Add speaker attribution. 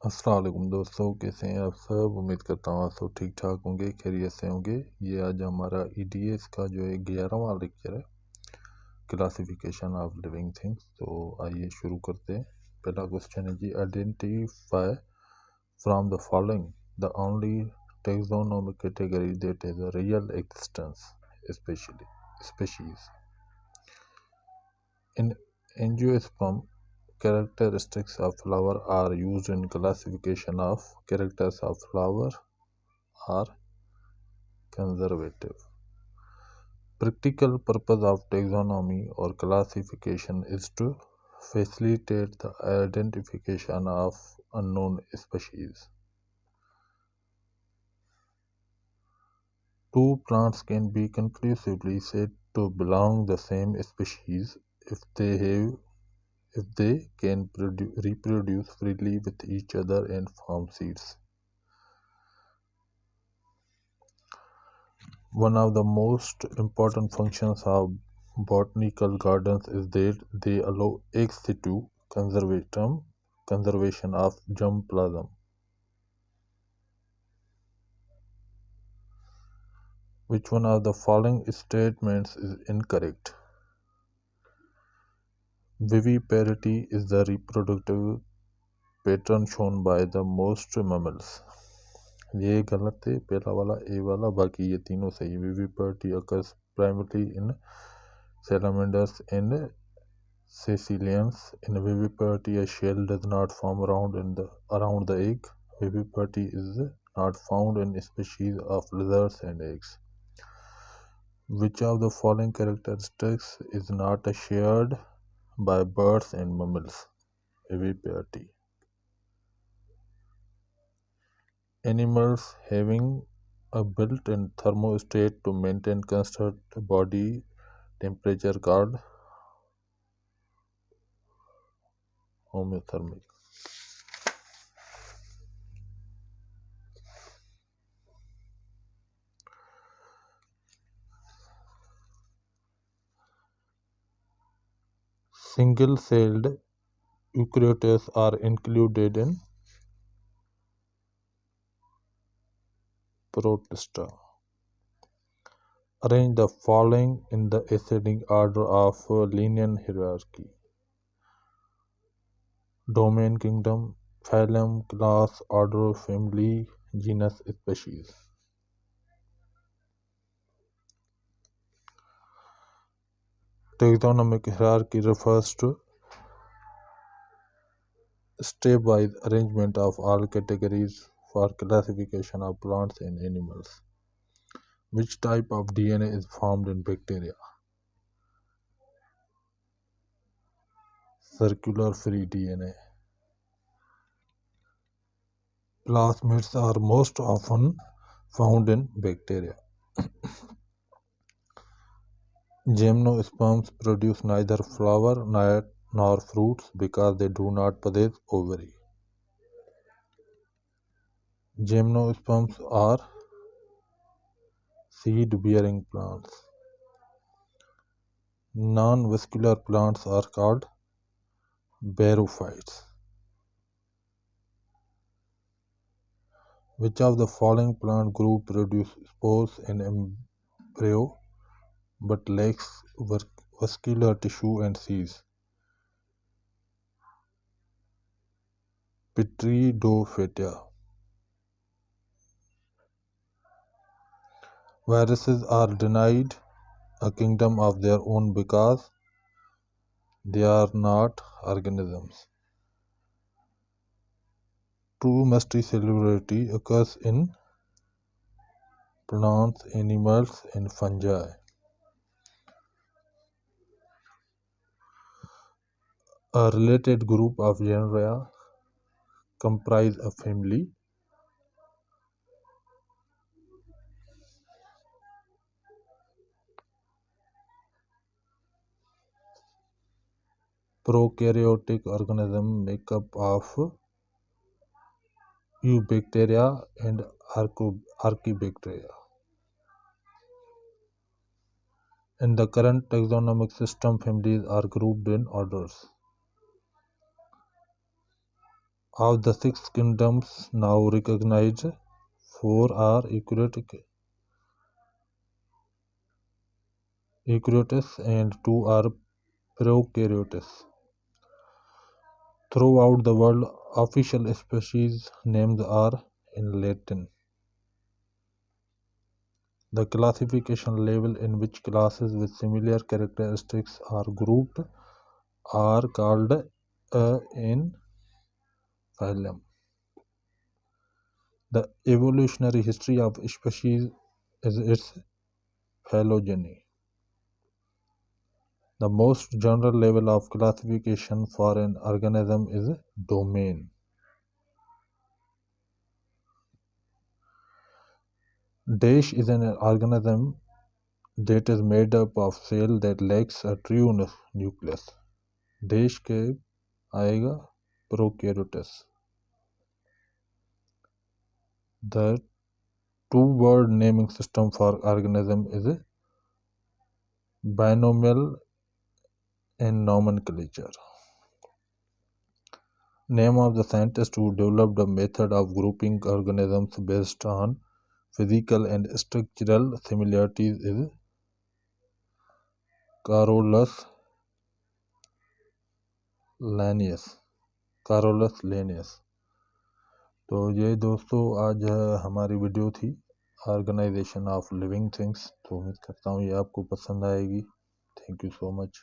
Speaker 1: अस्सलाम वालेकुम दोस्तों, कैसे हैं आप सब। उम्मीद करता हूँ आप सब ठीक ठाक होंगे, खैरियत से होंगे। ये आज हमारा EDS का जो है 11वां लेक्चर है, क्लासिफिकेशन ऑफ लिविंग थिंग्स। तो आइए शुरू करते हैं। पहला क्वेश्चन है जी, identify from the following the only taxonomic category that is a real existence species in angiosperm. Characteristics of flower are used in classification of characters of flower are conservative. Practical purpose of taxonomy or classification is to facilitate the identification of unknown species. Two plants can be conclusively said to belong the same species if they can reproduce freely with each other and form seeds. One of the most important functions of botanical gardens is that they allow ex situ conservation of germplasm. Which one of the following statements is incorrect? Viviparity is the reproductive pattern shown by the most mammals. ये गलत है, पहला वाला ए वाला, बाकी ये तीनों सही. Viviparity occurs primarily in salamanders and caecilians. In viviparity, a shell does not form around the egg. Viviparity is not found in species of lizards and eggs. Which of the following characteristics is not shared by birds and mammals? Viviparity. Animals having a built-in thermostat to maintain constant body temperature called homeothermic. Single-celled eukaryotes are included in Protista. Arrange the following in the ascending order of linear hierarchy: domain, kingdom, phylum, class, order, family, genus, species. Taxonomic hierarchy refers to stepwise arrangement of all categories for classification of plants and animals. Which type of DNA is formed in bacteria? Circular free DNA. Plasmids are most often found in bacteria. Gymnosperms produce neither flower nor fruits because they do not possess ovary. Gymnosperms are seed-bearing plants. Non-vascular plants are called barophytes. Which of the following plant group produces spores in embryo but lacks vascular tissue and seeds? Pteridophyta. Viruses are denied a kingdom of their own because they are not organisms. True multicellularity occurs in plants, animals, and fungi. A related group of genera comprise a family. Prokaryotic organisms make up of eubacteria and archaebacteria. In the current taxonomic system, families are grouped in orders. Of the 6 kingdoms now recognized, 4 are eukaryotes and 2 are prokaryotes. Throughout the world, official species names are in Latin. The classification level in which classes with similar characteristics are grouped are called in phylum. The evolutionary history of a species is its phylogeny. The most general level of classification for an organism is domain. Dash is an organism that is made up of cell that lacks a true nucleus. Dash के आएगा prokaryotes. The two-word naming system for organism is binomial in nomenclature. Name of the scientist who developed a method of grouping organisms based on physical and structural similarities is Carolus Linnaeus. तो ये दोस्तों आज हमारी video थी organisation of living things. तो उम्मीद करता हूँ ये आपको पसंद आएगी। Thank you so much.